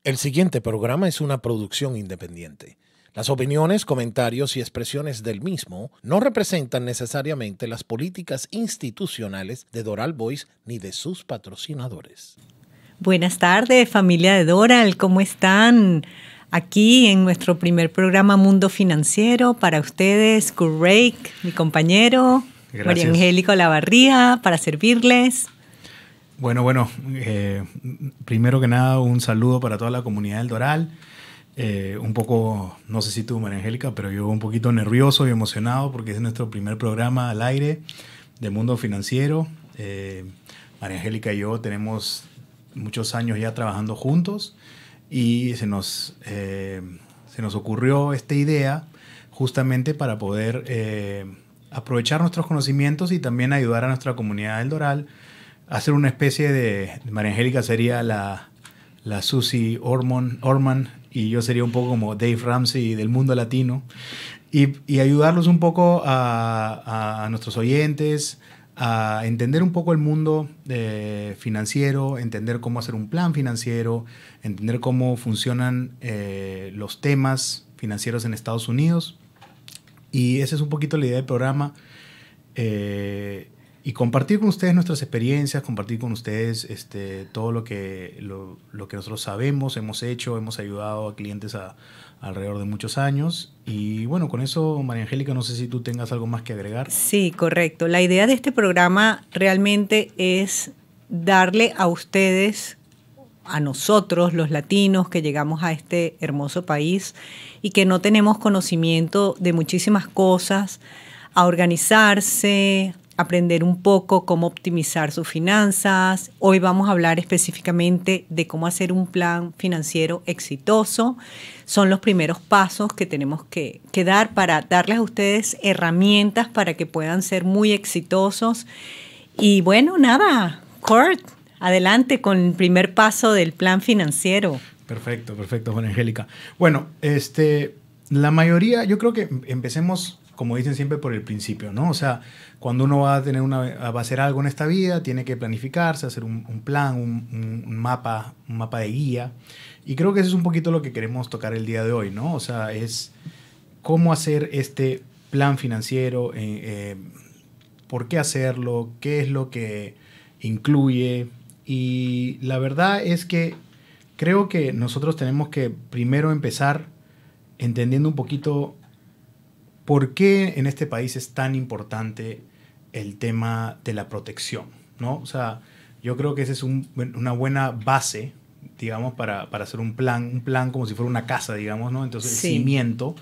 El siguiente programa es una producción independiente. Las opiniones, comentarios y expresiones del mismo no representan necesariamente las políticas institucionales de Doral Voice ni de sus patrocinadores. Buenas tardes, familia de Doral, ¿cómo están? Aquí en nuestro primer programa Mundo Financiero, para ustedes, Kurt Rake, mi compañero, Gracias. María Angélica Olavarría, para servirles. Bueno, primero que nada un saludo para toda la comunidad del Doral. Un poco, no sé si tú, María Angélica, pero yo un poquito nervioso y emocionado porque es nuestro primer programa al aire de Mundo Financiero. María Angélica y yo tenemos muchos años ya trabajando juntos y se nos ocurrió esta idea justamente para poder aprovechar nuestros conocimientos y también ayudar a nuestra comunidad del Doral. Hacer una especie de... María Angélica sería la Susie Orman y yo sería un poco como Dave Ramsey del mundo latino y ayudarlos un poco a nuestros oyentes a entender un poco el mundo financiero, entender cómo hacer un plan financiero, entender cómo funcionan los temas financieros en Estados Unidos. Y esa es un poquito la idea del programa. Y compartir con ustedes nuestras experiencias, compartir con ustedes todo lo que nosotros sabemos, hemos hecho, hemos ayudado a clientes alrededor de muchos años. Y bueno, con eso, María Angélica, no sé si tú tengas algo más que agregar. Sí, correcto. La idea de este programa realmente es darle a ustedes, a nosotros los latinos que llegamos a este hermoso país y que no tenemos conocimiento de muchísimas cosas, a organizarse, aprender un poco cómo optimizar sus finanzas. Hoy vamos a hablar específicamente de cómo hacer un plan financiero exitoso. Son los primeros pasos que tenemos que dar para darles a ustedes herramientas para que puedan ser muy exitosos. Y bueno, nada, Kurt, adelante con el primer paso del plan financiero. Perfecto, María Angélica. Bueno, la mayoría, yo creo que empecemos, como dicen siempre, por el principio, ¿no? O sea, cuando uno va a hacer algo en esta vida, tiene que planificarse, hacer un plan, un mapa de guía. Y creo que eso es un poquito lo que queremos tocar el día de hoy, ¿no? O sea, es cómo hacer este plan financiero, por qué hacerlo, qué es lo que incluye. Y la verdad es que creo que nosotros tenemos que primero empezar entendiendo un poquito por qué en este país es tan importante el tema de la protección, ¿no? O sea, yo creo que esa es una buena base, digamos, para hacer un plan como si fuera una casa, digamos, ¿no? Entonces, sí. El cimiento.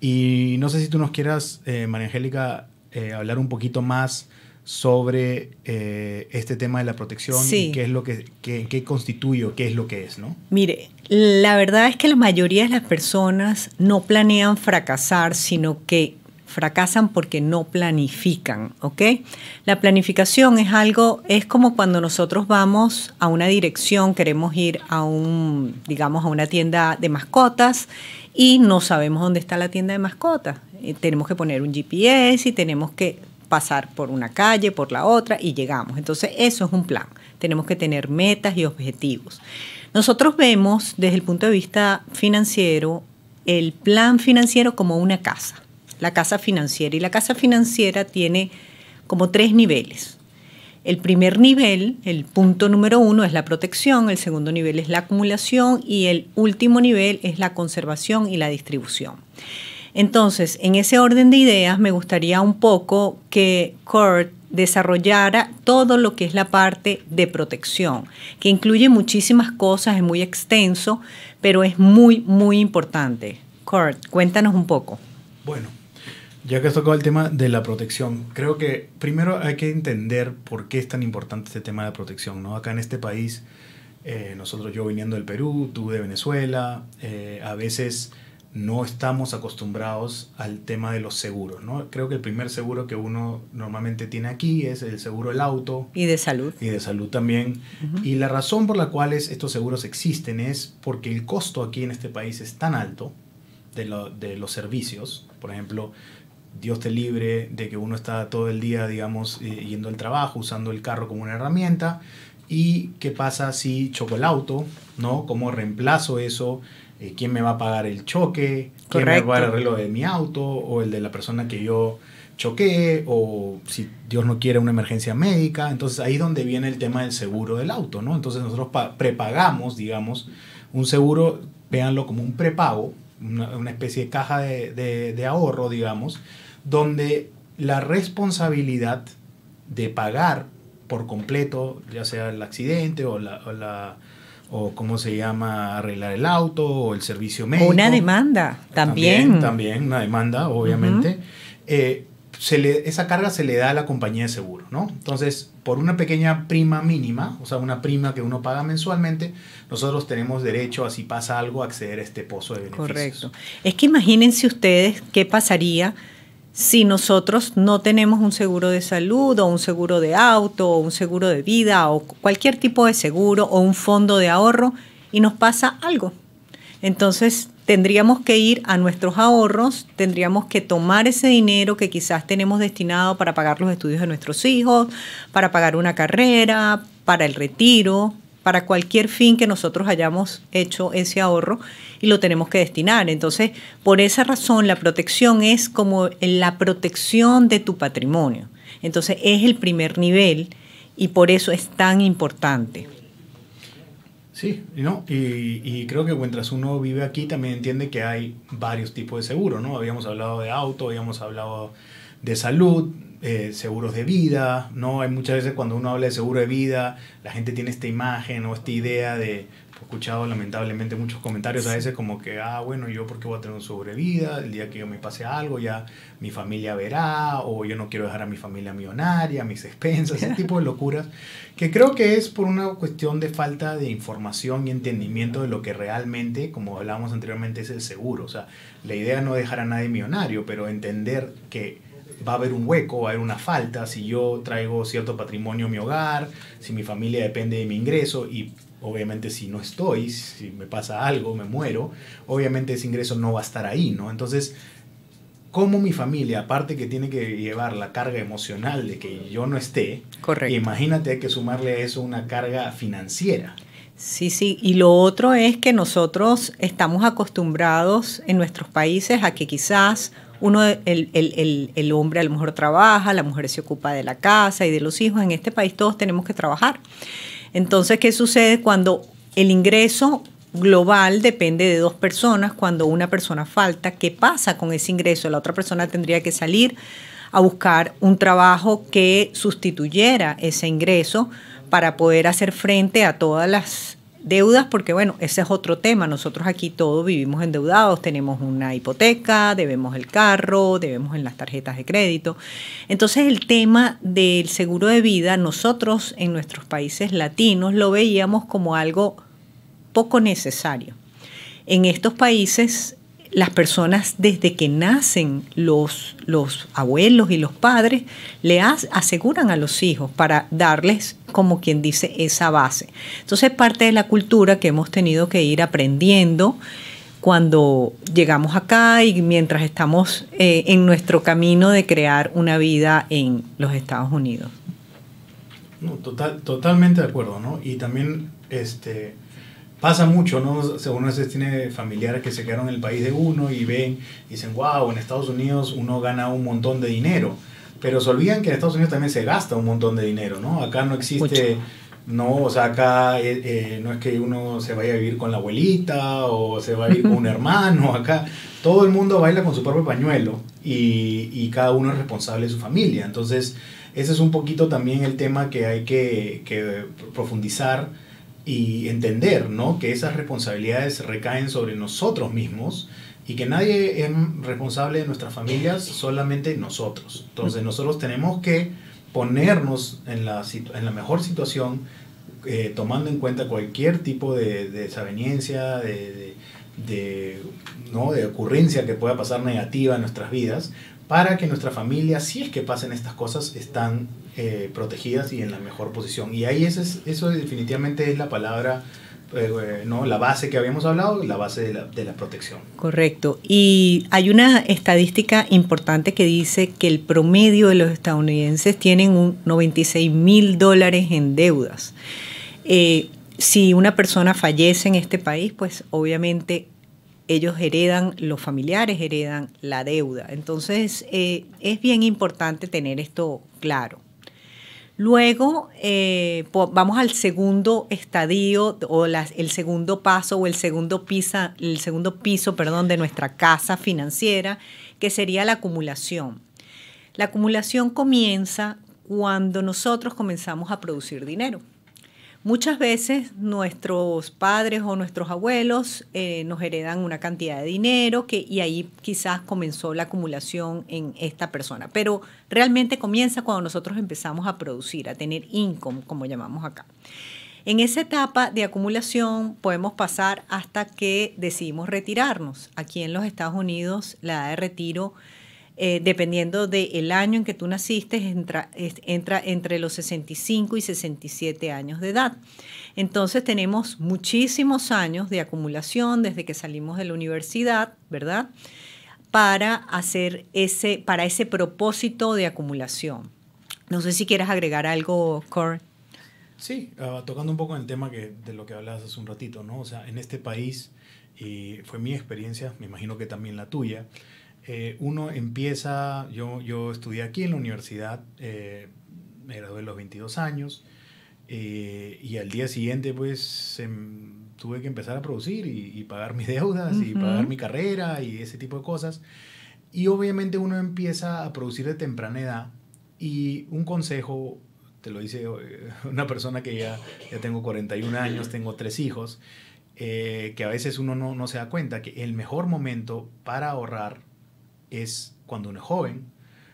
Y no sé si tú nos quieras, María Angélica, hablar un poquito más sobre este tema de la protección, sí. Y qué es lo qué constituye o qué es lo que es, ¿no? Mire, la verdad es que la mayoría de las personas no planean fracasar, sino que fracasan porque no planifican, ¿ok? La planificación es como cuando nosotros vamos a una dirección, queremos ir a una tienda de mascotas y no sabemos dónde está la tienda de mascotas. Tenemos que poner un GPS y tenemos que pasar por una calle, por la otra y llegamos. Entonces, eso es un plan. Tenemos que tener metas y objetivos. Nosotros vemos desde el punto de vista financiero el plan financiero como una casa, la casa financiera. Y la casa financiera tiene como 3 niveles. El primer nivel, el punto número 1, es la protección, el segundo nivel es la acumulación y el último nivel es la conservación y la distribución. Entonces, en ese orden de ideas, me gustaría un poco que Kurt desarrollara todo lo que es la parte de protección, que incluye muchísimas cosas, es muy extenso, pero es muy, muy importante. Kurt, cuéntanos un poco. Bueno, ya que has tocado el tema de la protección, creo que primero hay que entender por qué es tan importante este tema de protección, ¿no? Acá en este país, yo viniendo del Perú, tú de Venezuela, a veces no estamos acostumbrados al tema de los seguros, ¿no? Creo que el primer seguro que uno normalmente tiene aquí es el seguro del auto. Y de salud. Y de salud también. Uh-huh. Y la razón por la cual estos seguros existen es porque el costo aquí en este país es tan alto de los servicios. Por ejemplo, Dios te libre de que uno está todo el día, digamos, yendo al trabajo, usando el carro como una herramienta, ¿Y qué pasa si choco el auto? ¿No? ¿Cómo reemplazo eso? ¿Quién me va a pagar el choque? ¿Quién me va a pagar el arreglo de mi auto? ¿O el de la persona que yo choqué? ¿O si Dios no quiere una emergencia médica? Entonces ahí es donde viene el tema del seguro del auto, ¿no? Entonces nosotros prepagamos, digamos, un seguro, véanlo como un prepago, una especie de caja de ahorro, digamos, donde la responsabilidad de pagar por completo, ya sea el accidente o cómo se llama, arreglar el auto o el servicio médico. O una demanda también. También una demanda, obviamente. Esa carga se le da a la compañía de seguro, ¿no? Entonces, por una pequeña prima mínima, o sea, una prima que uno paga mensualmente, nosotros tenemos derecho a, si pasa algo, a acceder a este pozo de beneficios. Correcto. Es que imagínense ustedes qué pasaría si nosotros no tenemos un seguro de salud o un seguro de auto o un seguro de vida o cualquier tipo de seguro o un fondo de ahorro y nos pasa algo. Entonces tendríamos que ir a nuestros ahorros, tendríamos que tomar ese dinero que quizás tenemos destinado para pagar los estudios de nuestros hijos, para pagar una carrera, para el retiro, para cualquier fin que nosotros hayamos hecho ese ahorro y lo tenemos que destinar. Entonces, por esa razón, la protección es como la protección de tu patrimonio. Entonces, es el primer nivel y por eso es tan importante. Sí, ¿no? Y creo que mientras uno vive aquí también entiende que hay varios tipos de seguro, ¿no? Habíamos hablado de auto, habíamos hablado de salud, seguros de vida, ¿no? Hay muchas veces cuando uno habla de seguro de vida, la gente tiene esta imagen o esta idea de, he escuchado lamentablemente muchos comentarios a veces como que, bueno, yo por qué voy a tener un seguro de vida, el día que yo me pase algo ya mi familia verá, o yo no quiero dejar a mi familia millonaria, mis expensas, ese tipo de locuras, que creo que es por una cuestión de falta de información y entendimiento de lo que realmente, como hablábamos anteriormente, es el seguro. O sea, la idea es no dejar a nadie millonario, pero entender que va a haber un hueco, va a haber una falta, si yo traigo cierto patrimonio a mi hogar, si mi familia depende de mi ingreso y obviamente si no estoy, si me pasa algo, me muero, obviamente ese ingreso no va a estar ahí, ¿no? Entonces, ¿cómo mi familia, aparte que tiene que llevar la carga emocional de que yo no esté, correcto, imagínate, hay que sumarle a eso una carga financiera? Sí, sí. Y lo otro es que nosotros estamos acostumbrados en nuestros países a que quizás el hombre a lo mejor trabaja, la mujer se ocupa de la casa y de los hijos. En este país todos tenemos que trabajar. Entonces, ¿qué sucede cuando el ingreso global depende de dos personas? Cuando una persona falta, ¿qué pasa con ese ingreso? La otra persona tendría que salir a buscar un trabajo que sustituyera ese ingreso para poder hacer frente a todas las deudas, porque bueno, ese es otro tema. Nosotros aquí todos vivimos endeudados, tenemos una hipoteca, debemos el carro, debemos en las tarjetas de crédito. Entonces el tema del seguro de vida, nosotros en nuestros países latinos lo veíamos como algo poco necesario. En estos países, las personas desde que nacen, los abuelos y los padres, le aseguran a los hijos para darles, como quien dice, esa base. Entonces, parte de la cultura que hemos tenido que ir aprendiendo cuando llegamos acá y mientras estamos en nuestro camino de crear una vida en los Estados Unidos. No, totalmente de acuerdo, ¿no? Y también pasa mucho, ¿no? O sea, uno a veces tiene familiares que se quedaron en el país de uno y ven y dicen, wow, en Estados Unidos uno gana un montón de dinero. Pero se olvidan que en Estados Unidos también se gasta un montón de dinero, ¿no? Acá no existe, no, o sea, acá no es que uno se vaya a vivir con la abuelita o se va a vivir con un hermano. Acá todo el mundo baila con su propio pañuelo y cada uno es responsable de su familia. Entonces, ese es un poquito también el tema que hay que profundizar y entender, ¿no? Que esas responsabilidades recaen sobre nosotros mismos y que nadie es responsable de nuestras familias, solamente nosotros. Entonces nosotros tenemos que ponernos en la mejor situación, tomando en cuenta cualquier tipo de desaveniencia, ¿no? de ocurrencia que pueda pasar negativa en nuestras vidas, para que nuestra familia, si es que pasen estas cosas, están protegidas y en la mejor posición. Y ahí eso definitivamente es la palabra, ¿no? La base que habíamos hablado, la base de la protección. Correcto. Y hay una estadística importante que dice que el promedio de los estadounidenses tienen $96,000 en deudas. Si una persona fallece en este país, pues obviamente ellos heredan, los familiares heredan la deuda. Entonces, es bien importante tener esto claro. Luego vamos al segundo estadio o el segundo paso o el segundo piso, de nuestra casa financiera, que sería la acumulación. La acumulación comienza cuando nosotros comenzamos a producir dinero. Muchas veces nuestros padres o nuestros abuelos nos heredan una cantidad de dinero y ahí quizás comenzó la acumulación en esta persona. Pero realmente comienza cuando nosotros empezamos a producir, a tener income, como llamamos acá. En esa etapa de acumulación podemos pasar hasta que decidimos retirarnos. Aquí en los Estados Unidos la edad de retiro, dependiendo del año en que tú naciste, entra entre los 65 y 67 años de edad. Entonces tenemos muchísimos años de acumulación desde que salimos de la universidad, ¿verdad? Para ese propósito de acumulación. No sé si quieres agregar algo, Cor. Sí, tocando un poco en el tema de lo que hablabas hace un ratito, ¿no? O sea, en este país, y fue mi experiencia, me imagino que también la tuya, uno empieza, yo estudié aquí en la universidad, me gradué a los 22 años, y al día siguiente pues tuve que empezar a producir y pagar mis deudas y pagar mi carrera y ese tipo de cosas. Y obviamente uno empieza a producir de temprana edad, y un consejo, te lo dice una persona que ya tengo 41 años, tengo 3 hijos, que a veces uno no se da cuenta que el mejor momento para ahorrar es cuando uno es joven,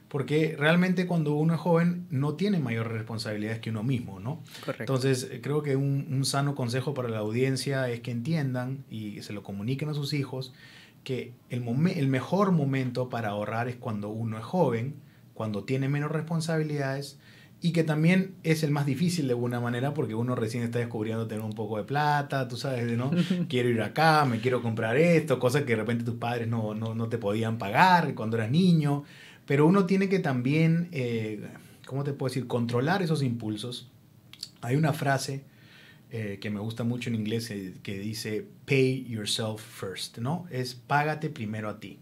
porque realmente cuando uno es joven no tiene mayores responsabilidades que uno mismo, ¿no? Correcto. Entonces creo que un sano consejo para la audiencia es que entiendan y se lo comuniquen a sus hijos que el mejor momento para ahorrar es cuando uno es joven, cuando tiene menos responsabilidades, y que también es el más difícil de alguna manera porque uno recién está descubriendo tener un poco de plata, tú sabes, ¿no? Quiero ir acá, me quiero comprar esto, cosas que de repente tus padres no te podían pagar cuando eras niño, pero uno tiene que también, ¿cómo te puedo decir?, controlar esos impulsos. Hay una frase que me gusta mucho en inglés que dice pay yourself first, ¿no? Es págate primero a ti.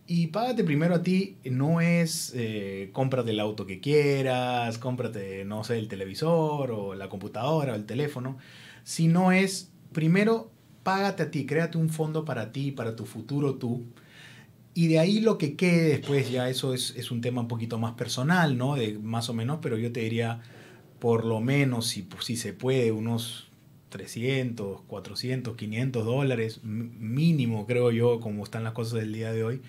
Y págate primero a ti no es cómprate el auto que quieras, cómprate, no sé, el televisor o la computadora o el teléfono, sino es primero págate a ti, créate un fondo para ti, para tu futuro tú, y de ahí lo que quede después ya eso es un tema un poquito más personal, ¿no? De más o menos, pero yo te diría por lo menos, si se puede, unos 300, 400, 500 dólares mínimo, creo yo, como están las cosas del día de hoy,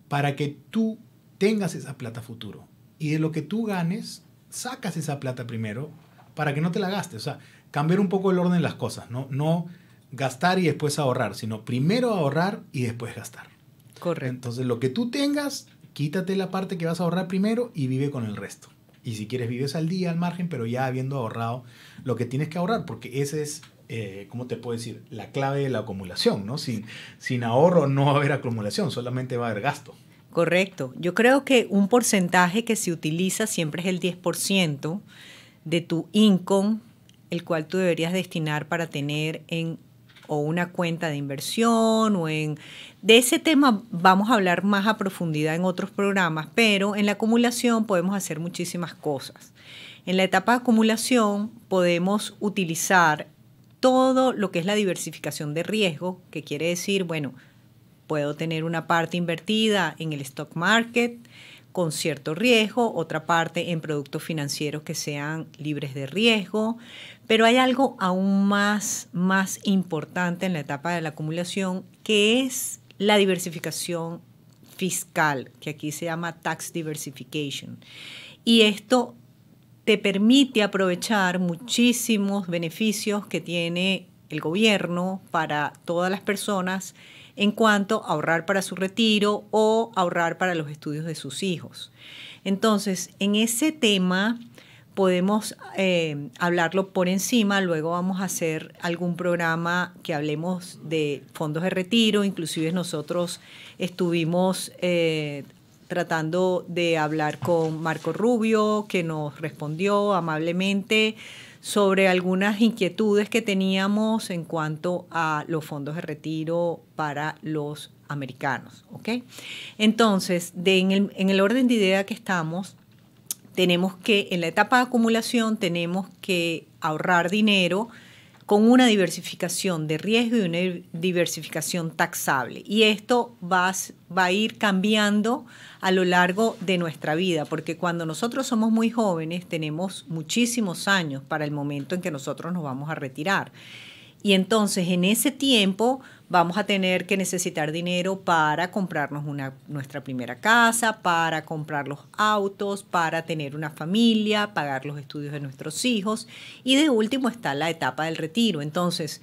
para que tú tengas esa plata futuro. Y de lo que tú ganes, sacas esa plata primero para que no te la gastes. O sea, cambiar un poco el orden de las cosas, ¿no? No gastar y después ahorrar, sino primero ahorrar y después gastar. Correcto. Entonces, lo que tú tengas, quítate la parte que vas a ahorrar primero y vive con el resto. Y si quieres, vives al día, al margen, pero ya habiendo ahorrado lo que tienes que ahorrar, porque ese es, ¿cómo te puedo decir?, la clave de la acumulación, ¿no? Sin ahorro no va a haber acumulación, solamente va a haber gasto. Correcto. Yo creo que un porcentaje que se utiliza siempre es el 10% de tu income, el cual tú deberías destinar para tener o una cuenta de inversión de ese tema vamos a hablar más a profundidad en otros programas, pero en la acumulación podemos hacer muchísimas cosas. En la etapa de acumulación podemos utilizar todo lo que es la diversificación de riesgo, que quiere decir, bueno, puedo tener una parte invertida en el stock market con cierto riesgo, otra parte en productos financieros que sean libres de riesgo, pero hay algo aún más importante en la etapa de la acumulación, que es la diversificación fiscal, que aquí se llama tax diversification. Y esto te permite aprovechar muchísimos beneficios que tiene el gobierno para todas las personas en cuanto a ahorrar para su retiro o ahorrar para los estudios de sus hijos. Entonces, en ese tema podemos hablarlo por encima, luego vamos a hacer algún programa que hablemos de fondos de retiro, inclusive nosotros estuvimos tratando de hablar con Marco Rubio, que nos respondió amablemente sobre algunas inquietudes que teníamos en cuanto a los fondos de retiro para los americanos, ¿ok? Entonces, en el orden de idea que estamos, tenemos que, en la etapa de acumulación, tenemos que ahorrar dinero con una diversificación de riesgo y una diversificación taxable. Y esto va a ir cambiando a lo largo de nuestra vida, porque cuando nosotros somos muy jóvenes, tenemos muchísimos años para el momento en que nosotros nos vamos a retirar. Y entonces en ese tiempo vamos a tener que necesitar dinero para comprarnos nuestra primera casa, para comprar los autos, para tener una familia, pagar los estudios de nuestros hijos. Y de último está la etapa del retiro. Entonces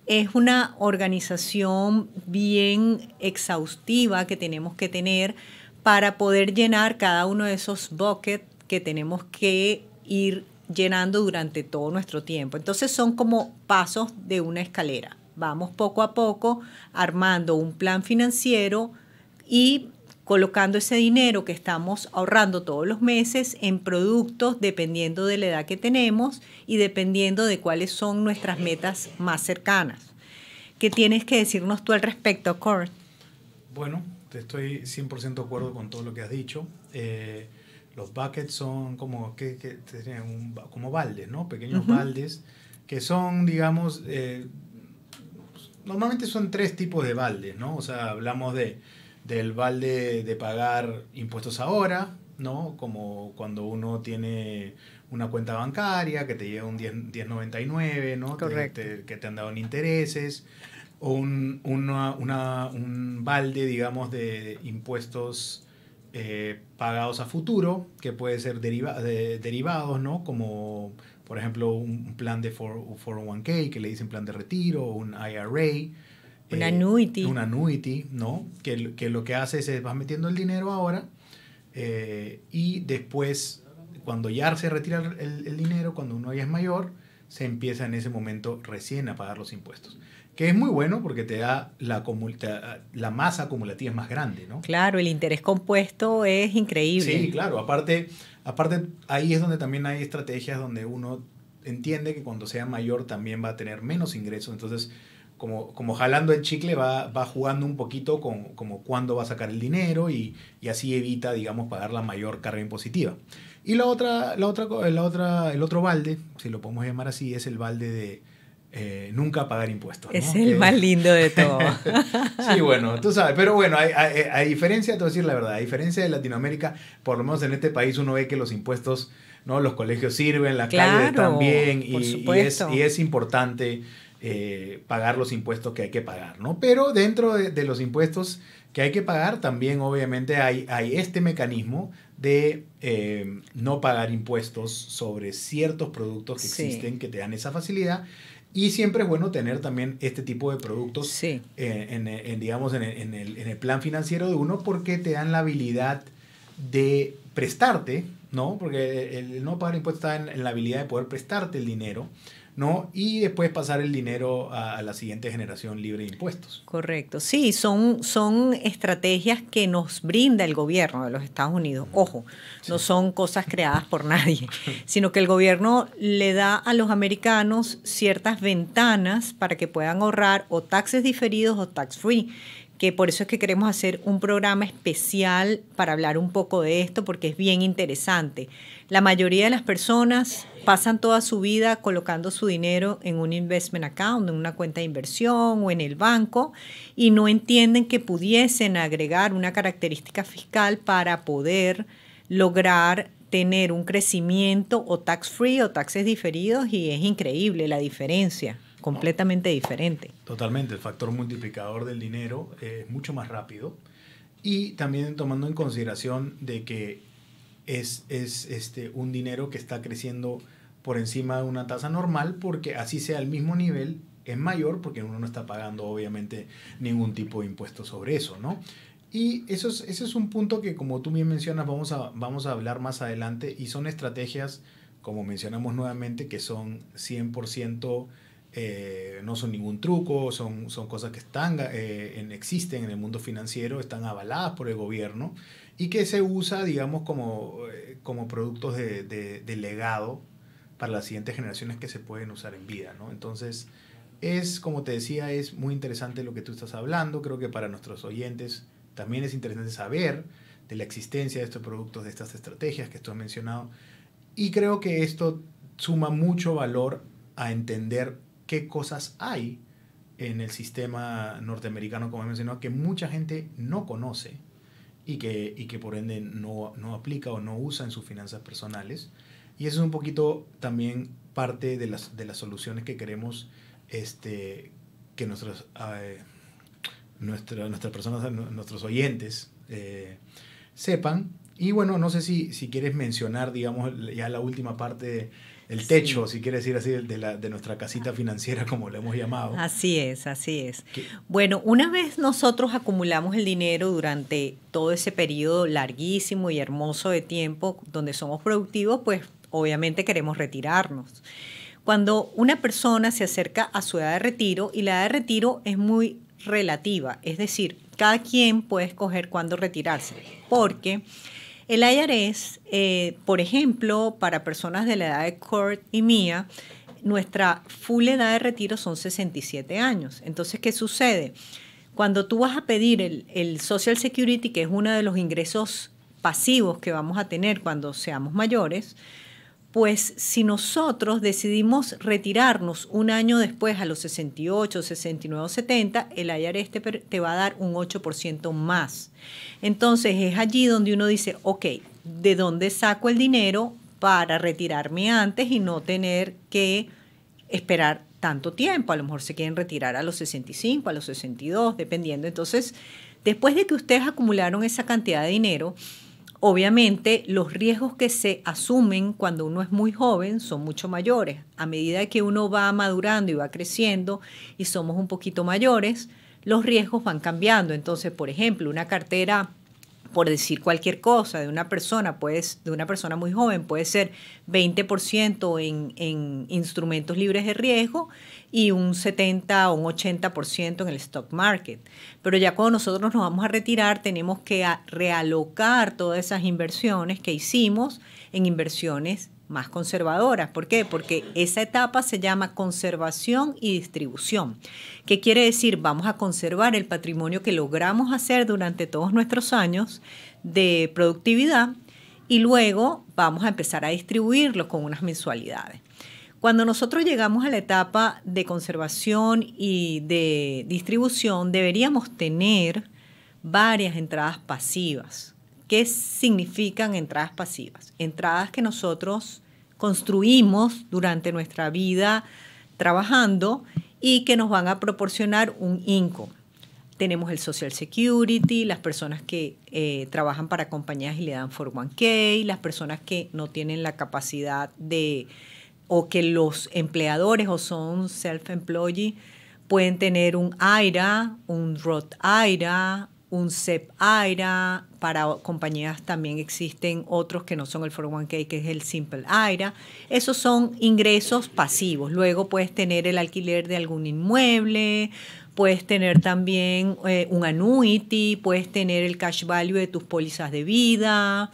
es una organización bien exhaustiva que tenemos que tener para poder llenar cada uno de esos buckets que tenemos que ir llenando durante todo nuestro tiempo. Entonces son como pasos de una escalera. Vamos poco a poco armando un plan financiero y colocando ese dinero que estamos ahorrando todos los meses en productos dependiendo de la edad que tenemos y dependiendo de cuáles son nuestras metas más cercanas. ¿Qué tienes que decirnos tú al respecto, Kurt? Bueno, estoy 100% de acuerdo con todo lo que has dicho. Los buckets son como, como baldes, ¿no? Pequeños baldes que son, digamos, normalmente son 3 tipos de baldes, ¿no? O sea, hablamos del balde de pagar impuestos ahora, ¿no? Como cuando uno tiene una cuenta bancaria que te lleva un 1099, ¿no? Correcto. Que te han dado en intereses. O un balde, digamos, de impuestos pagados a futuro, que puede ser derivados, ¿no? Como, por ejemplo, un plan de 401k, que le dicen plan de retiro, o un IRA. Un annuity. Un annuity, ¿no? Que lo que hace es vas metiendo el dinero ahora y después, cuando ya se retira el dinero, cuando uno ya es mayor, se empieza en ese momento recién a pagar los impuestos. Que es muy bueno porque te da la masa acumulativa es más grande, ¿no? Claro, el interés compuesto es increíble. Sí, claro. Aparte, ahí es donde también hay estrategias donde uno entiende que cuando sea mayor también va a tener menos ingresos. Entonces, como jalando el chicle va jugando un poquito como cuándo va a sacar el dinero y así evita, digamos, pagar la mayor carga impositiva. Y el otro balde, si lo podemos llamar así, es el balde de nunca pagar impuestos, ¿no? Es el más lindo de todo. Sí, bueno, tú sabes, pero bueno, a diferencia, te voy a decir la verdad, a diferencia de Latinoamérica, por lo menos en este país uno ve que los impuestos, ¿no? Los colegios sirven, las calles también, y es importante pagar los impuestos que hay que pagar, ¿no? Pero dentro de los impuestos que hay que pagar, también obviamente hay este mecanismo de no pagar impuestos sobre ciertos productos que existen, que te dan esa facilidad. Y siempre es bueno tener también este tipo de productos digamos, en el plan financiero de uno, porque te dan la habilidad de prestarte, ¿no? Porque el no pagar impuestos está en la habilidad de poder prestarte el dinero, ¿no? Y después pasar el dinero a la siguiente generación libre de impuestos. Correcto. Sí, son estrategias que nos brinda el gobierno de los Estados Unidos. Ojo, no son cosas creadas por nadie, sino que el gobierno le da a los americanos ciertas ventanas para que puedan ahorrar o taxes diferidos o tax free, que por eso es que queremos hacer un programa especial para hablar un poco de esto, porque es bien interesante. La mayoría de las personas pasan toda su vida colocando su dinero en un investment account, en una cuenta de inversión o en el banco, y no entienden que pudiesen agregar una característica fiscal para poder lograr tener un crecimiento o tax free o taxes diferidos, y es increíble la diferencia. Completamente diferente. Totalmente, el factor multiplicador del dinero es mucho más rápido, y también tomando en consideración de que es un dinero que está creciendo por encima de una tasa normal, porque así sea el mismo nivel, es mayor porque uno no está pagando obviamente ningún tipo de impuesto sobre eso, ¿no? Y ese es un punto que, como tú bien mencionas, vamos a hablar más adelante, y son estrategias, como mencionamos nuevamente, que son 100% no son ningún truco, son cosas que existen en el mundo financiero, están avaladas por el gobierno y que se usa, digamos, como productos de legado para las siguientes generaciones que se pueden usar en vida, ¿no? Entonces, como te decía, es muy interesante lo que tú estás hablando. Creo que para nuestros oyentes también es interesante saber de la existencia de estos productos, de estas estrategias que tú has mencionado. Y creo que esto suma mucho valor a entender qué cosas hay en el sistema norteamericano, como he mencionado, que mucha gente no conoce y que por ende no aplica o no usa en sus finanzas personales. Y eso es un poquito también parte de las soluciones que queremos que nuestras personas, nuestros oyentes sepan. Y bueno, no sé si quieres mencionar, digamos, ya la última parte del techo, si quieres decir así, de nuestra casita financiera, como le hemos llamado. Así es, así es. Bueno, una vez nosotros acumulamos el dinero durante todo ese periodo larguísimo y hermoso de tiempo donde somos productivos, pues obviamente queremos retirarnos. Cuando una persona se acerca a su edad de retiro, y la edad de retiro es muy relativa, es decir, cada quien puede escoger cuándo retirarse, porque el IRS, por ejemplo, para personas de la edad de Kurt y mía, nuestra full edad de retiro son 67 años. Entonces, ¿qué sucede? Cuando tú vas a pedir el Social Security, que es uno de los ingresos pasivos que vamos a tener cuando seamos mayores, pues si nosotros decidimos retirarnos un año después a los 68, 69, 70, el IRS te va a dar un 8% más. Entonces es allí donde uno dice, ok, ¿de dónde saco el dinero para retirarme antes y no tener que esperar tanto tiempo? A lo mejor se quieren retirar a los 65, a los 62, dependiendo. Entonces, después de que ustedes acumularon esa cantidad de dinero, obviamente, los riesgos que se asumen cuando uno es muy joven son mucho mayores. A medida que uno va madurando y va creciendo y somos un poquito mayores, los riesgos van cambiando. Entonces, por ejemplo, una cartera, por decir cualquier cosa, de una persona muy joven puede ser 20% en instrumentos libres de riesgo y un 70 o un 80% en el stock market. Pero ya cuando nosotros nos vamos a retirar, tenemos que realocar todas esas inversiones que hicimos en inversiones más conservadoras. ¿Por qué? Porque esa etapa se llama conservación y distribución. ¿Qué quiere decir? Vamos a conservar el patrimonio que logramos hacer durante todos nuestros años de productividad y luego vamos a empezar a distribuirlo con unas mensualidades. Cuando nosotros llegamos a la etapa de conservación y de distribución, deberíamos tener varias entradas pasivas. ¿Qué significan entradas pasivas? Entradas que nosotros construimos durante nuestra vida trabajando y que nos van a proporcionar un income. Tenemos el Social Security, las personas que trabajan para compañías y le dan 401k, las personas que no tienen la capacidad o que los empleadores o son self-employed pueden tener un IRA, un Roth IRA, un SEP IRA. Para compañías también existen otros que no son el 401k, que es el Simple IRA. Esos son ingresos pasivos. Luego puedes tener el alquiler de algún inmueble, puedes tener también un annuity, puedes tener el cash value de tus pólizas de vida.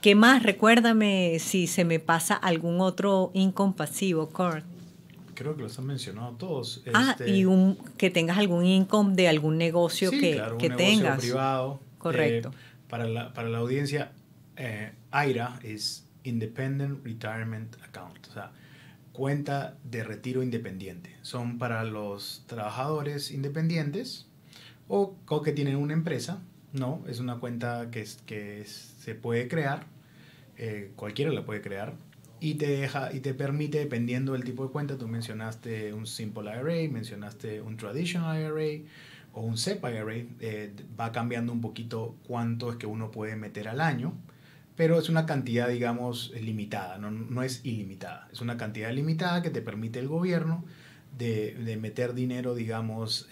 ¿Qué más? Recuérdame si se me pasa algún otro income pasivo, Kurt. Creo que los han mencionado todos. Y que tengas algún income de algún negocio sí, que claro, un tengas. negocio privado. Correcto. Para la audiencia, IRA es Independent Retirement Account, o sea, cuenta de retiro independiente. Son para los trabajadores independientes o que tienen una empresa, ¿no? Es una cuenta que se puede crear, cualquiera la puede crear. Y te permite, dependiendo del tipo de cuenta, tú mencionaste un Simple IRA, mencionaste un Traditional IRA o un SEP IRA, va cambiando un poquito cuánto es que uno puede meter al año, pero es una cantidad, digamos, limitada, no es ilimitada. Es una cantidad limitada que te permite el gobierno de meter dinero, digamos,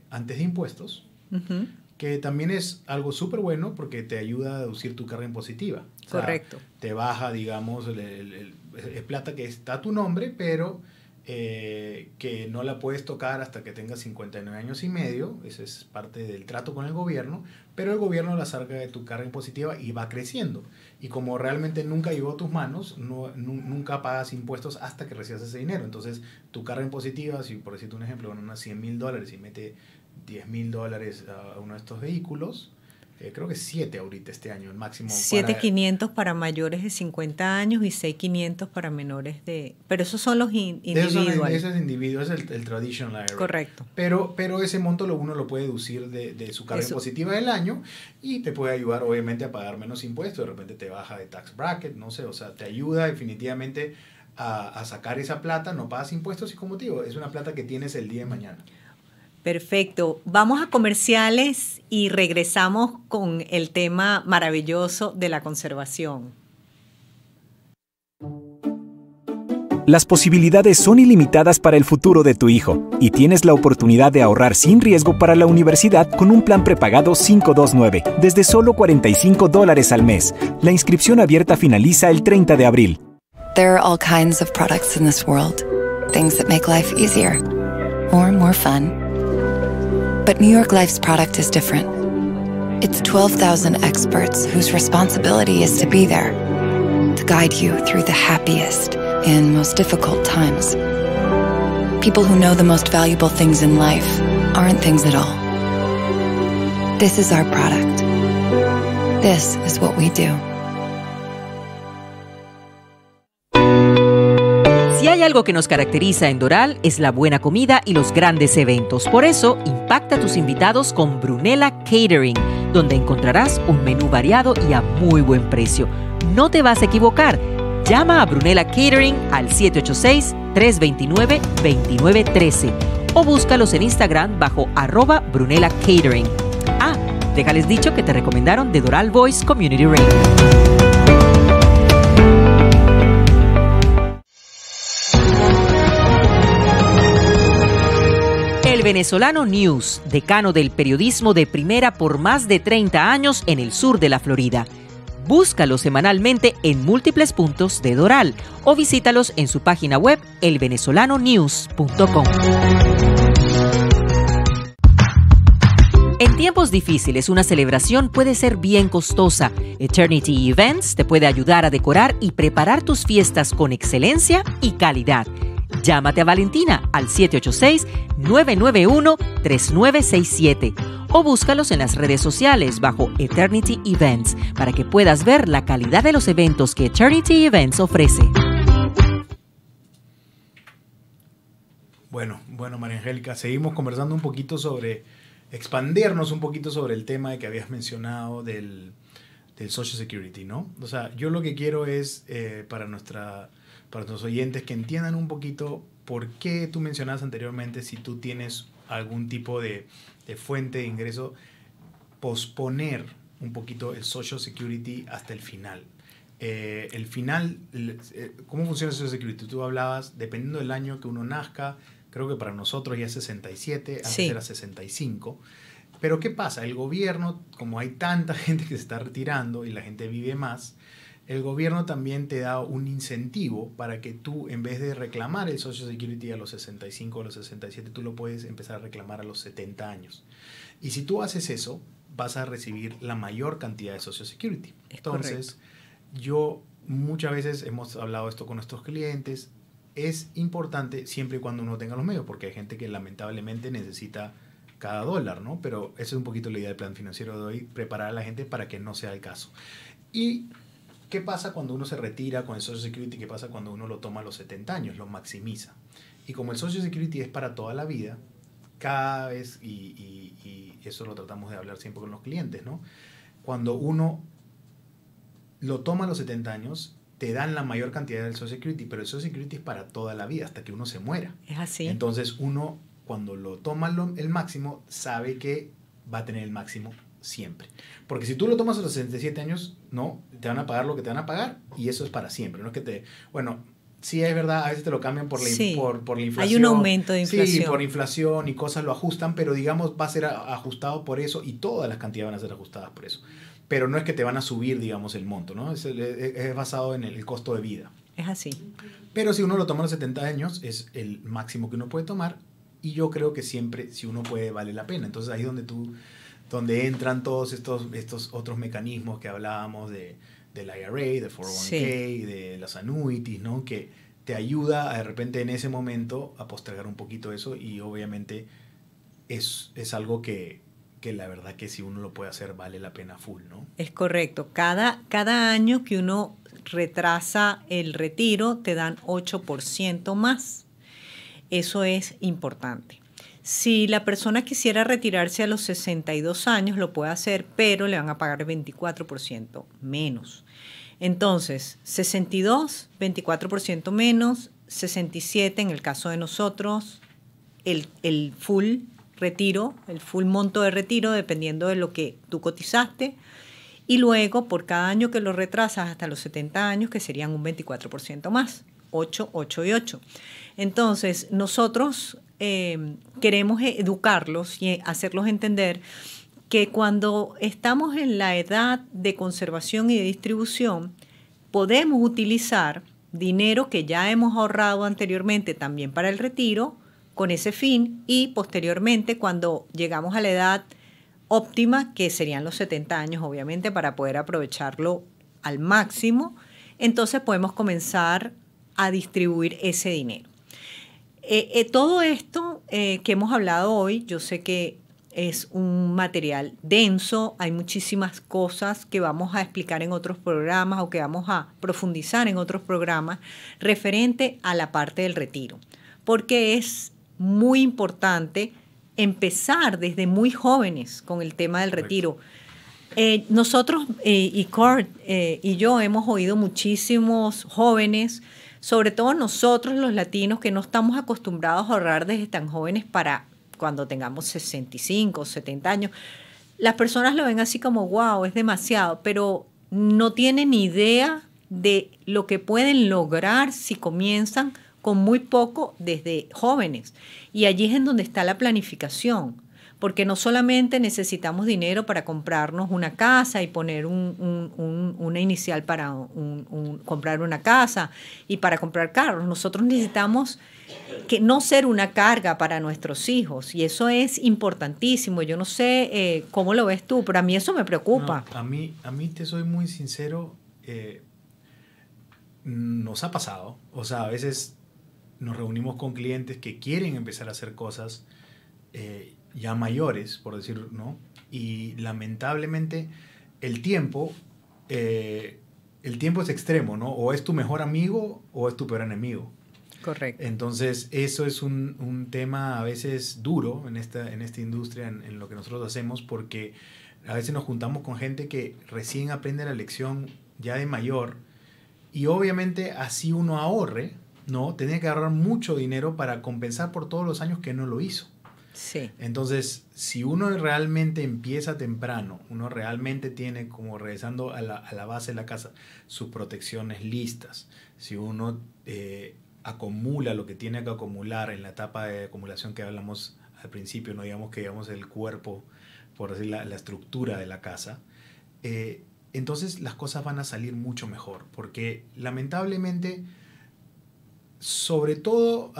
antes de impuestos, Uh-huh. que también es algo súper bueno porque te ayuda a deducir tu carga impositiva. Correcto. O sea, te baja, digamos, es plata que está a tu nombre, pero que no la puedes tocar hasta que tengas 59 años y medio. Ese es parte del trato con el gobierno, pero el gobierno la saca de tu carga impositiva y va creciendo. Y como realmente nunca llegó a tus manos, nunca pagas impuestos hasta que recibas ese dinero. Entonces, tu carga impositiva, si por decirte un ejemplo, van unos $100,000 y mete $10,000 a uno de estos vehículos, creo que 7 ahorita este año, el máximo. 7,500 para mayores de 50 años y 6,500 para menores de... Pero esos son los individuales. Ese es individual, es el traditional IRA. Correcto. Pero ese monto uno lo puede deducir de su carga impositiva del año y te puede ayudar obviamente a pagar menos impuestos. De repente te baja de tax bracket, no sé, o sea, te ayuda definitivamente a sacar esa plata, no pagas impuestos y como te digo, es una plata que tienes el día de mañana. Perfecto. Vamos a comerciales y regresamos con el tema maravilloso de la conservación. Las posibilidades son ilimitadas para el futuro de tu hijo y tienes la oportunidad de ahorrar sin riesgo para la universidad con un plan prepagado 529 desde solo $45 al mes. La inscripción abierta finaliza el 30 de abril. There are all kinds of products in this world. Things that make life easier or more fun. But New York Life's product is different. It's 12,000 experts whose responsibility is to be there, to guide you through the happiest and most difficult times. People who know the most valuable things in life aren't things at all. This is our product. This is what we do. Si hay algo que nos caracteriza en Doral es la buena comida y los grandes eventos. Por eso, impacta a tus invitados con Brunella Catering, donde encontrarás un menú variado y a muy buen precio. No te vas a equivocar. Llama a Brunella Catering al 786-329-2913 o búscalos en Instagram bajo @Brunella Catering. Déjales dicho que te recomendaron de Doral Voice Community Radio. El Venezolano News, decano del periodismo de primera por más de 30 años en el sur de la Florida. Búscalos semanalmente en múltiples puntos de Doral o visítalos en su página web elvenezolanonews.com. En tiempos difíciles, una celebración puede ser bien costosa. Eternity Events te puede ayudar a decorar y preparar tus fiestas con excelencia y calidad. Llámate a Valentina al 786-991-3967 o búscalos en las redes sociales bajo Eternity Events para que puedas ver la calidad de los eventos que Eternity Events ofrece. Bueno, María Angélica, seguimos conversando un poquito expandirnos un poquito sobre el tema que habías mencionado del Social Security, ¿no? O sea, yo lo que quiero es para nuestros oyentes que entiendan un poquito por qué tú mencionabas anteriormente, si tú tienes algún tipo de fuente de ingreso, posponer un poquito el Social Security hasta el final. ¿Cómo funciona el Social Security? Tú hablabas, dependiendo del año que uno nazca, creo que para nosotros ya es 67, antes sí, era 65. Pero ¿qué pasa? El gobierno, como hay tanta gente que se está retirando y la gente vive más, el gobierno también te da un incentivo para que tú, en vez de reclamar el Social Security a los 65 o a los 67, tú lo puedes empezar a reclamar a los 70 años. Y si tú haces eso, vas a recibir la mayor cantidad de Social Security. Entonces, yo muchas veces hemos hablado esto con nuestros clientes. Es importante siempre y cuando uno tenga los medios, porque hay gente que lamentablemente necesita cada dólar, ¿no? Pero esa es un poquito la idea del plan financiero de hoy, preparar a la gente para que no sea el caso. ¿Y qué pasa cuando uno se retira con el Social Security? ¿Qué pasa cuando uno lo toma a los 70 años? Lo maximiza. Y como el Social Security es para toda la vida, cada vez, y eso lo tratamos de hablar siempre con los clientes, ¿no? Cuando uno lo toma a los 70 años, te dan la mayor cantidad del Social Security, pero el Social Security es para toda la vida, hasta que uno se muera. Es así. Entonces uno, cuando lo toma el máximo, sabe que va a tener el máximo siempre. Porque si tú lo tomas a los 67 años, no, te van a pagar lo que te van a pagar y eso es para siempre. No es que te... Bueno, sí es verdad, a veces te lo cambian por la inflación. Hay un aumento de inflación. Sí, por inflación y cosas lo ajustan, pero digamos va a ser ajustado por eso y todas las cantidades van a ser ajustadas por eso. Pero no es que te van a subir, digamos, el monto, ¿no? Es basado en el costo de vida. es así. Pero si uno lo toma a los 70 años, es el máximo que uno puede tomar. Y yo creo que siempre, si uno puede, vale la pena. Entonces ahí es donde entran todos estos otros mecanismos que hablábamos del IRA, del 401k, de las annuities, ¿no? Que te ayuda de repente en ese momento a postergar un poquito eso, y obviamente es algo que la verdad que si uno lo puede hacer vale la pena full, ¿no? Es correcto. Cada año que uno retrasa el retiro te dan 8% más. Eso es importante. Si la persona quisiera retirarse a los 62 años, lo puede hacer, pero le van a pagar 24% menos. Entonces, 62, 24% menos, 67 en el caso de nosotros, el full retiro, el full monto de retiro, dependiendo de lo que tú cotizaste, y luego por cada año que lo retrasas hasta los 70 años, que serían un 24% más, 8, 8 y 8. Entonces, nosotros queremos educarlos y hacerlos entender que cuando estamos en la edad de conservación y de distribución, podemos utilizar dinero que ya hemos ahorrado anteriormente también para el retiro, con ese fin, y posteriormente cuando llegamos a la edad óptima, que serían los 70 años, obviamente, para poder aprovecharlo al máximo, entonces podemos comenzar a distribuir ese dinero. Todo esto que hemos hablado hoy, yo sé que es un material denso, hay muchísimas cosas que vamos a explicar en otros programas o que vamos a profundizar en otros programas referente a la parte del retiro, porque es muy importante empezar desde muy jóvenes con el tema del retiro. Nosotros y Kurt y yo hemos oído muchísimos jóvenes, sobre todo nosotros los latinos, que no estamos acostumbrados a ahorrar desde tan jóvenes para cuando tengamos 65 o 70 años. Las personas lo ven así como, wow, es demasiado, pero no tienen idea de lo que pueden lograr si comienzan con muy poco desde jóvenes. Y allí es en donde está la planificación, porque no solamente necesitamos dinero para comprarnos una casa y poner una inicial para comprar una casa y para comprar carros. Nosotros necesitamos que no ser una carga para nuestros hijos, y eso es importantísimo. Yo no sé cómo lo ves tú, pero a mí eso me preocupa. No, a mí te soy muy sincero, nos ha pasado, o sea, a veces nos reunimos con clientes que quieren empezar a hacer cosas ya mayores, por decirlo, ¿no? Y lamentablemente el tiempo es extremo, ¿no? O es tu mejor amigo o es tu peor enemigo. Correcto. Entonces, eso es un tema a veces duro en esta industria, en lo que nosotros hacemos, porque a veces nos juntamos con gente que recién aprende la lección ya de mayor, y obviamente así uno ahorre, ¿no? Tiene que ahorrar mucho dinero para compensar por todos los años que no lo hizo. Sí. Entonces, si uno realmente empieza temprano, uno realmente tiene, como regresando a la base de la casa, sus protecciones listas, si uno acumula lo que tiene que acumular en la etapa de acumulación que hablamos al principio, no digamos que digamos el cuerpo, por decir la estructura de la casa, entonces las cosas van a salir mucho mejor, porque lamentablemente, sobre todo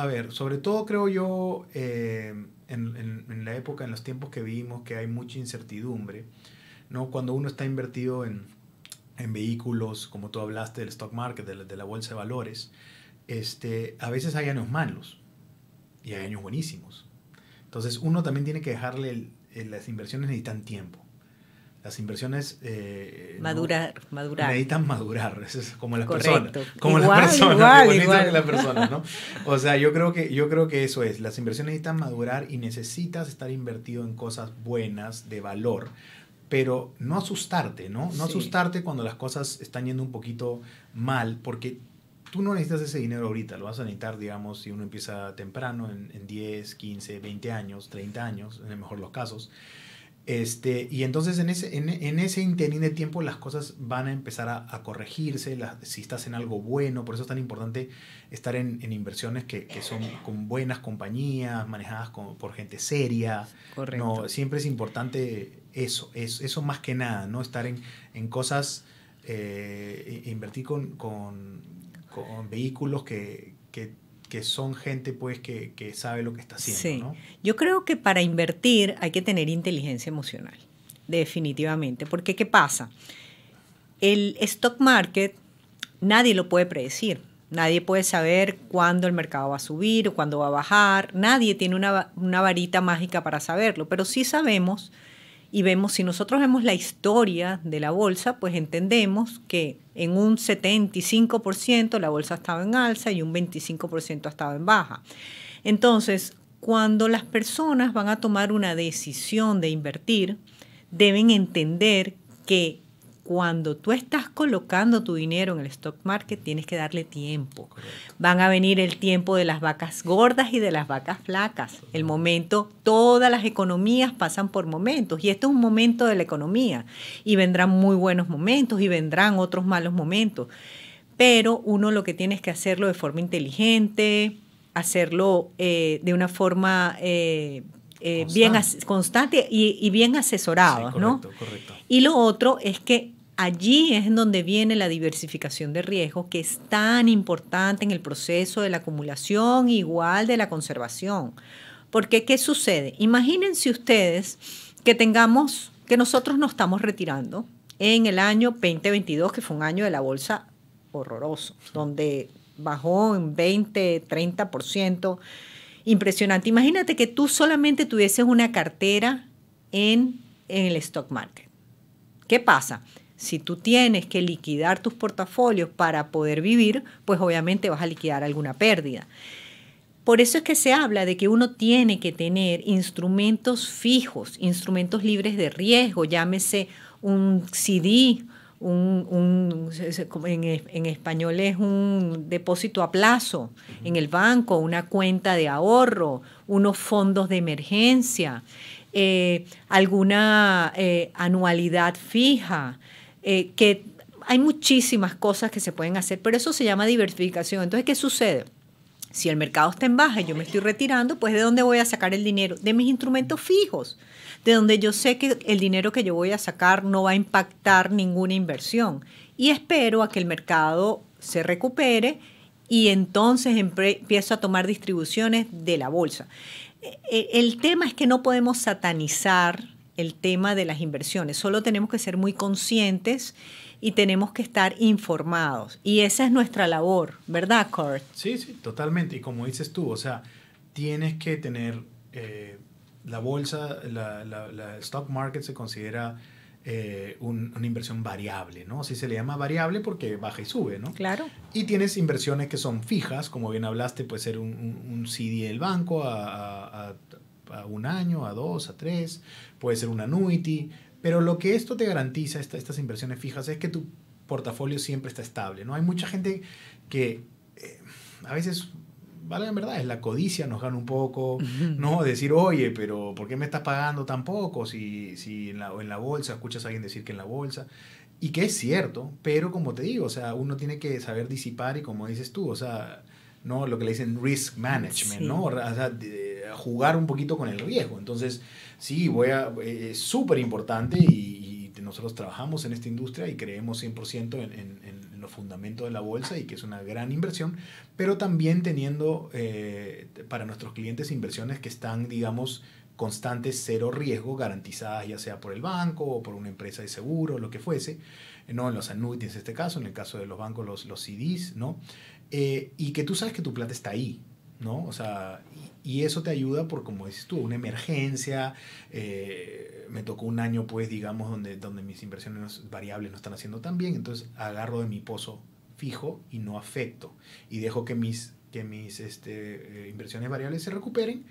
creo yo, en la época, en los tiempos que vivimos, que hay mucha incertidumbre, ¿no? Cuando uno está invertido en vehículos, como tú hablaste del stock market, de la bolsa de valores, a veces hay años malos y hay años buenísimos. Entonces uno también tiene que dejarle, las inversiones necesitan tiempo. Las inversiones madurar. Necesitan madurar. Eso es como las Correcto. personas. Como igual, las personas. igual. Que las personas, ¿no? O sea, yo creo que eso es. Las inversiones necesitan madurar y necesitas estar invertido en cosas buenas, de valor. Pero no asustarte, ¿no? No asustarte cuando las cosas están yendo un poquito mal, porque tú no necesitas ese dinero ahorita. Lo vas a necesitar, digamos, si uno empieza temprano, en 10, 15, 20 años, 30 años, en el mejor de los casos. Y entonces en ese interín de tiempo las cosas van a empezar a corregirse, si estás en algo bueno. Por eso es tan importante estar en inversiones que son con buenas compañías, manejadas por gente seria. Correcto. No, siempre es importante eso más que nada, ¿no? Estar en cosas, invertir con con vehículos que son gente pues que sabe lo que está haciendo, Sí. ¿no? Yo creo que para invertir hay que tener inteligencia emocional, definitivamente. Porque ¿qué pasa? El stock market nadie lo puede predecir. Nadie puede saber cuándo el mercado va a subir o cuándo va a bajar. Nadie tiene una varita mágica para saberlo. Pero sí sabemos y vemos, si nosotros vemos la historia de la bolsa, pues entendemos que en un 75% la bolsa ha estado en alza y un 25% ha estado en baja. Entonces, cuando las personas van a tomar una decisión de invertir, deben entender que cuando tú estás colocando tu dinero en el stock market, tienes que darle tiempo. Correcto. Van a venir el tiempo de las vacas gordas y de las vacas flacas. El momento, todas las economías pasan por momentos y este es un momento de la economía y vendrán muy buenos momentos y vendrán otros malos momentos. Pero uno lo que tiene es que hacerlo de forma inteligente, hacerlo de una forma bien constante y bien asesorado, Sí, ¿no? correcto. Y lo otro es que allí es en donde viene la diversificación de riesgos, que es tan importante en el proceso de la acumulación, igual de la conservación. Porque, ¿qué sucede? Imagínense ustedes que nosotros nos estamos retirando en el año 2022, que fue un año de la bolsa horroroso, donde bajó en 20, 30%. Impresionante. Imagínate que tú solamente tuvieses una cartera en el stock market. ¿Qué pasa? Si tú tienes que liquidar tus portafolios para poder vivir, pues obviamente vas a liquidar alguna pérdida. Por eso es que se habla de que uno tiene que tener instrumentos fijos, instrumentos libres de riesgo, llámese un CD, en español es un depósito a plazo en el banco, una cuenta de ahorro, unos fondos de emergencia, alguna anualidad fija, que hay muchísimas cosas que se pueden hacer, pero eso se llama diversificación. Entonces, ¿qué sucede? Si el mercado está en baja y yo me estoy retirando, pues ¿de dónde voy a sacar el dinero? De mis instrumentos fijos, de donde yo sé que el dinero que yo voy a sacar no va a impactar ninguna inversión. Y espero a que el mercado se recupere y entonces empiezo a tomar distribuciones de la bolsa. El tema es que no podemos satanizar el tema de las inversiones, solo tenemos que ser muy conscientes y tenemos que estar informados. Y esa es nuestra labor, ¿verdad, Kurt? Sí, totalmente. Y como dices tú, o sea, tienes que tener la bolsa, la stock market se considera una inversión variable, ¿no? Así se le llama variable porque baja y sube, ¿no? Claro. Y tienes inversiones que son fijas, como bien hablaste, puede ser un CD del banco a 1 año, a 2, a 3, puede ser un annuity, pero lo que esto te garantiza, estas inversiones fijas, es que tu portafolio siempre está estable, ¿no? Hay mucha gente que a veces, vale, en verdad, es la codicia, nos gana un poco, ¿no? Decir, oye, pero ¿por qué me estás pagando tan poco si en la bolsa escuchas a alguien decir que en la bolsa? Y que es cierto, pero como te digo, o sea, uno tiene que saber disipar y como dices tú, o sea, ¿no? Lo que le dicen risk management, sí, ¿no? O sea, jugar un poquito con el riesgo. Entonces, sí, es súper importante y nosotros trabajamos en esta industria y creemos 100% en los fundamentos de la bolsa y que es una gran inversión, pero también teniendo para nuestros clientes inversiones que están, digamos, constantes, cero riesgo, garantizadas ya sea por el banco o por una empresa de seguro, lo que fuese, ¿no? En los annuities en este caso, en el caso de los bancos los CDs, ¿no? Y que tú sabes que tu plata está ahí, ¿no? O sea, y eso te ayuda por, como dices tú, una emergencia. Me tocó un año, pues, digamos, donde mis inversiones variables no están haciendo tan bien, entonces agarro de mi pozo fijo y no afecto. Y dejo que mis inversiones variables se recuperen.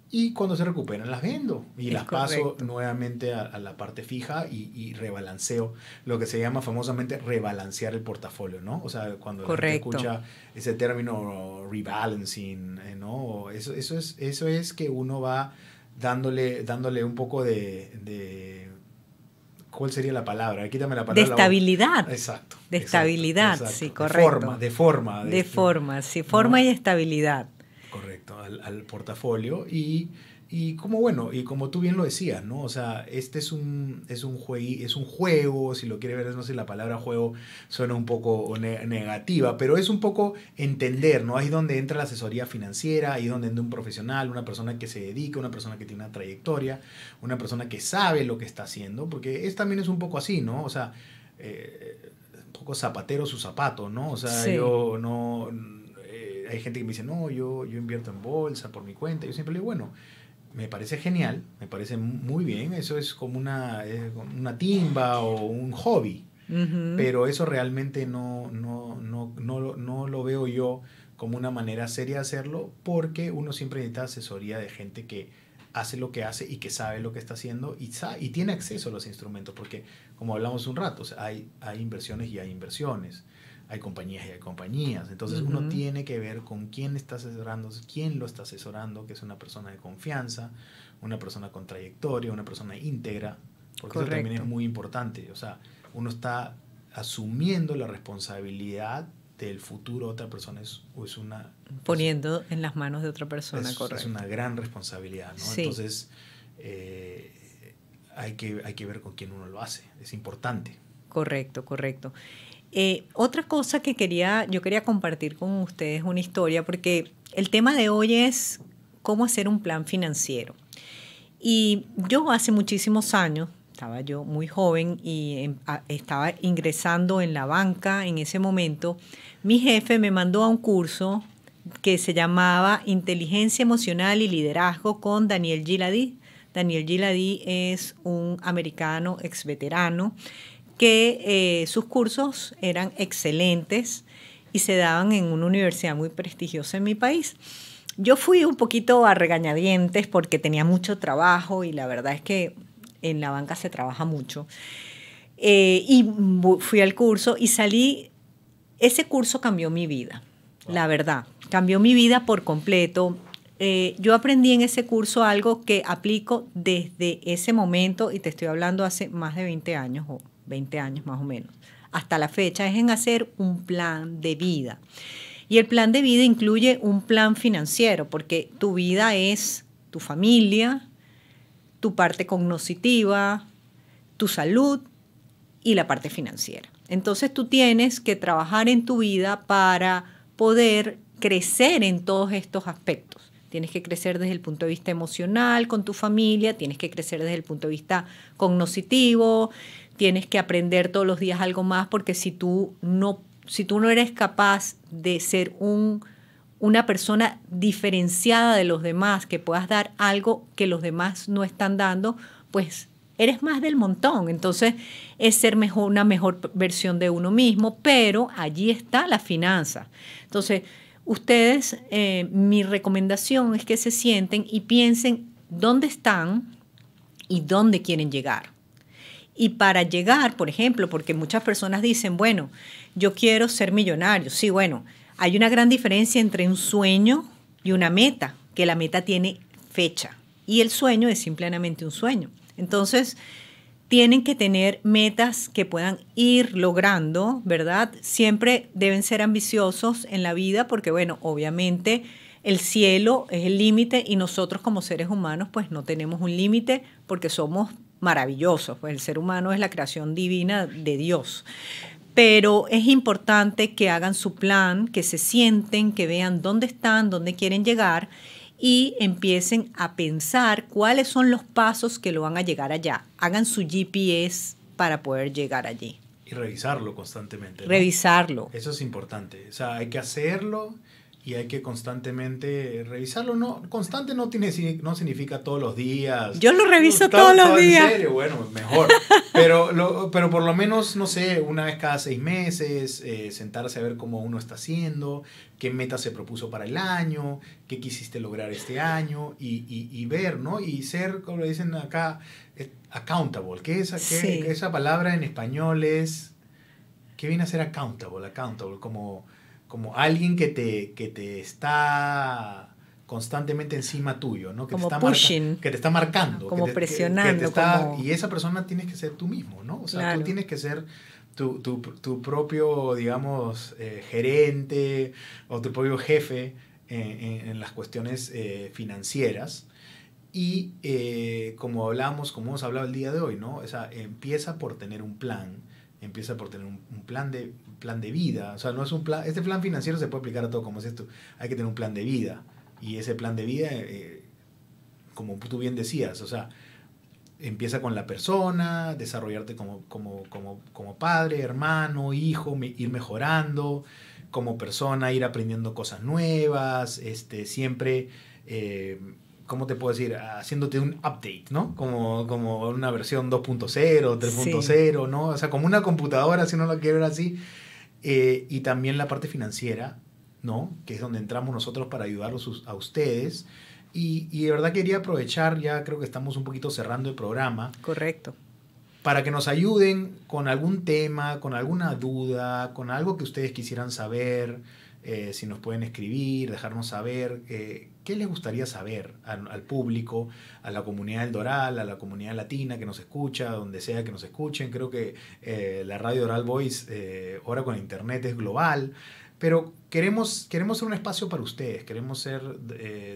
Y cuando se recuperan las vendo y las paso nuevamente a la parte fija y rebalanceo, lo que se llama famosamente rebalancear el portafolio, ¿no? O sea, cuando la gente escucha ese término rebalancing, ¿no? Eso es que uno va dándole un poco de ¿cuál sería la palabra? Quítame la palabra. De estabilidad. Exacto. De estabilidad, exacto. Sí, correcto. De forma. De forma, sí, forma, ¿no? Y estabilidad. Correcto, al portafolio y Y como tú bien lo decías, ¿no? O sea, este es un juego, si lo quieres ver, no sé, la palabra juego suena un poco negativa, pero es un poco entender, ¿no? Ahí es donde entra la asesoría financiera, ahí es donde entra un profesional, una persona que se dedica, una persona que tiene una trayectoria, una persona que sabe lo que está haciendo, porque también es un poco así, ¿no? O sea, un poco zapatero su zapato, ¿no? O sea, Sí. yo no... hay gente que me dice, no, yo invierto en bolsa por mi cuenta. Yo siempre le digo, bueno, me parece genial, me parece muy bien, eso es como una timba o un hobby, pero eso realmente no lo veo yo como una manera seria de hacerlo, porque uno siempre necesita asesoría de gente que hace lo que hace y que sabe lo que está haciendo y tiene acceso a los instrumentos, porque como hablamos un rato, o sea, hay inversiones y hay inversiones. Hay compañías y hay compañías. Entonces uno tiene que ver con quién está asesorando, quién lo está asesorando, que es una persona de confianza, una persona con trayectoria, una persona íntegra, porque Correcto. eso también es muy importante. O sea, uno está asumiendo la responsabilidad del futuro de otra persona. Poniendo en las manos de otra persona, es correcto. una gran responsabilidad, ¿no? Sí. Entonces hay que ver con quién uno lo hace. Es importante. Correcto. Otra cosa que yo quería compartir con ustedes una historia, porque el tema de hoy es cómo hacer un plan financiero. Y yo hace muchísimos años, estaba yo muy joven y estaba ingresando en la banca en ese momento, mi jefe me mandó a un curso que se llamaba Inteligencia Emocional y Liderazgo con Daniel Giladi. Daniel Giladi es un americano exveterano que sus cursos eran excelentes y se daban en una universidad muy prestigiosa en mi país. Yo fui un poquito a regañadientes porque tenía mucho trabajo y la verdad es que en la banca se trabaja mucho. Y fui al curso y salí. Ese curso cambió mi vida, la verdad. Cambió mi vida por completo. Yo aprendí en ese curso algo que aplico desde ese momento, y te estoy hablando hace más de 20 años, o 20 años más o menos, hasta la fecha, es en hacer un plan de vida. Y el plan de vida incluye un plan financiero, porque tu vida es tu familia, tu parte cognitiva, tu salud y la parte financiera. Entonces tú tienes que trabajar en tu vida para poder crecer en todos estos aspectos. Tienes que crecer desde el punto de vista emocional con tu familia, tienes que crecer desde el punto de vista cognitivo, tienes que aprender todos los días algo más, porque si tú no eres capaz de ser una persona diferenciada de los demás, que puedas dar algo que los demás no están dando, pues eres más del montón. Entonces es ser una mejor versión de uno mismo, pero allí está la finanza. Entonces ustedes, mi recomendación es que se sienten y piensen dónde están y dónde quieren llegar. Y para llegar, por ejemplo, porque muchas personas dicen, bueno, yo quiero ser millonario. Sí, bueno, hay una gran diferencia entre un sueño y una meta, que la meta tiene fecha y el sueño es simplemente un sueño. Entonces, tienen que tener metas que puedan ir logrando, ¿verdad? Siempre deben ser ambiciosos en la vida porque, bueno, obviamente el cielo es el límite y nosotros como seres humanos pues no tenemos un límite porque somos maravillosos. Pues el ser humano es la creación divina de Dios. Pero es importante que hagan su plan, que se sienten, que vean dónde están, dónde quieren llegar y empiecen a pensar cuáles son los pasos que lo van a llegar allá. Hagan su GPS para poder llegar allí. Y revisarlo constantemente, ¿no? Revisarlo. Eso es importante. O sea, hay que hacerlo y hay que constantemente revisarlo. No, constante no significa todos los días. Yo lo reviso todos los días. ¿En serio? Bueno, mejor. Pero por lo menos, no sé, una vez cada 6 meses, sentarse a ver cómo uno está haciendo, qué meta se propuso para el año, qué quisiste lograr este año y ver, ¿no? Y ser, como le dicen acá, accountable. ¿Qué esa palabra en español es? ¿Qué viene a ser accountable? Accountable, como alguien que te está constantemente encima tuyo, ¿no? Que como te está pushing. Que te está marcando. Como presionando. Y esa persona tienes que ser tú mismo, ¿no? O sea, claro. Tú tienes que ser tu propio, digamos, gerente o tu propio jefe en las cuestiones financieras. Y como hemos hablado el día de hoy, ¿no? O sea, empieza por tener un plan, empieza por tener un plan de vida. O sea, no es un plan, este plan financiero se puede aplicar a todo, como es esto. Hay que tener un plan de vida. Y ese plan de vida, como tú bien decías, o sea, empieza con la persona, desarrollarte como padre, hermano, hijo, ir mejorando, como persona, ir aprendiendo cosas nuevas, siempre... ¿cómo te puedo decir? Haciéndote un update, ¿no? Como una versión 2.0, 3.0, sí. ¿no? O sea, como una computadora, si uno lo quiere ver así. Y también la parte financiera, ¿no? Que es donde entramos nosotros para ayudarlos a ustedes. Y de verdad quería aprovechar, ya creo que estamos un poquito cerrando el programa. Correcto. Para que nos ayuden con algún tema, con alguna duda, con algo que ustedes quisieran saber. Si nos pueden escribir, dejarnos saber qué les gustaría saber al público, a la comunidad del Doral, a la comunidad latina que nos escucha, donde sea que nos escuchen. Creo que la radio Doral Voice, ahora con internet, es global, pero queremos ser un espacio para ustedes, queremos ser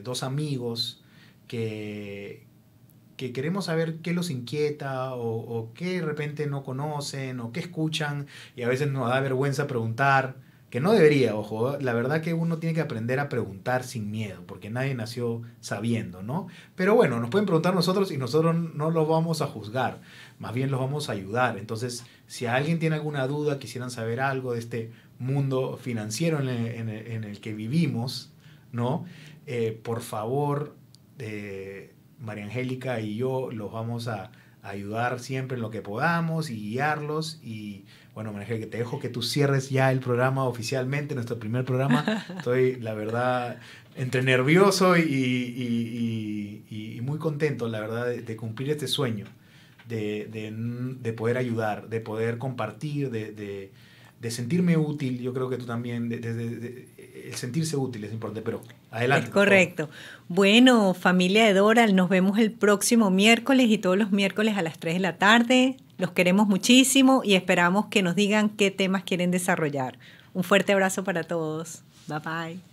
dos amigos que queremos saber qué los inquieta o qué de repente no conocen o qué escuchan, y a veces nos da vergüenza preguntar. Que no debería, ojo, la verdad que uno tiene que aprender a preguntar sin miedo, porque nadie nació sabiendo, ¿no? Pero bueno, nos pueden preguntar nosotros y nosotros no los vamos a juzgar, más bien los vamos a ayudar. Entonces, si alguien tiene alguna duda, quisieran saber algo de este mundo financiero en el que vivimos, ¿no? Por favor, María Angélica y yo los vamos a ayudar siempre en lo que podamos y guiarlos. Y bueno, María Angélica, te dejo que tú cierres ya el programa oficialmente, nuestro primer programa. Estoy, la verdad, entre nervioso y muy contento, la verdad, de cumplir este sueño, de poder ayudar, de poder compartir, de sentirme útil. Yo creo que tú también, el sentirse útil es importante, pero adelante. Es correcto. Bueno, familia de Doral, nos vemos el próximo miércoles y todos los miércoles a las 3 de la tarde. Los queremos muchísimo y esperamos que nos digan qué temas quieren desarrollar. Un fuerte abrazo para todos. Bye bye.